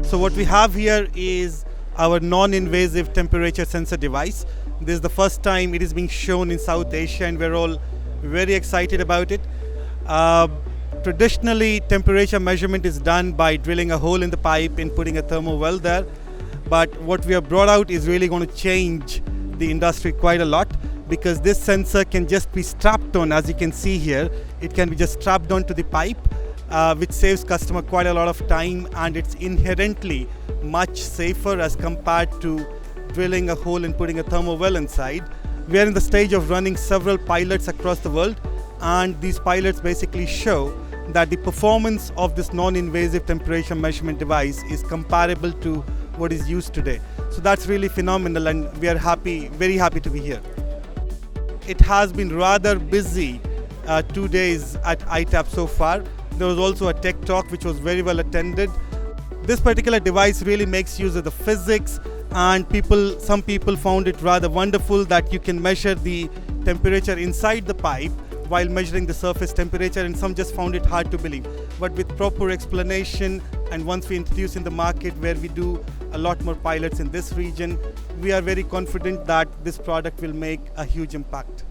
So what we have here is our non-invasive temperature sensor device. This is the first time it is being shown in South Asia, and we're all very excited about it. Traditionally, temperature measurement is done by drilling a hole in the pipe and putting a thermowell there. But what we have brought out is really going to change the industry quite a lot, because this sensor can just be strapped on, as you can see here. It can be just strapped onto the pipe, which saves customer quite a lot of time, and it's inherently much safer as compared to drilling a hole and putting a thermowell inside. We are in the stage of running several pilots across the world, and these pilots basically show that the performance of this non-invasive temperature measurement device is comparable to what is used today. So that's really phenomenal, and we are very happy to be here. It has been rather busy 2 days at ITAP so far. There was also a tech talk which was very well attended. This particular device really makes use of the physics, and some people found it rather wonderful that you can measure the temperature inside the pipe while measuring the surface temperature, and some just found it hard to believe. But with proper explanation, and once we introduce in the market where we do a lot more pilots in this region, we are very confident that this product will make a huge impact.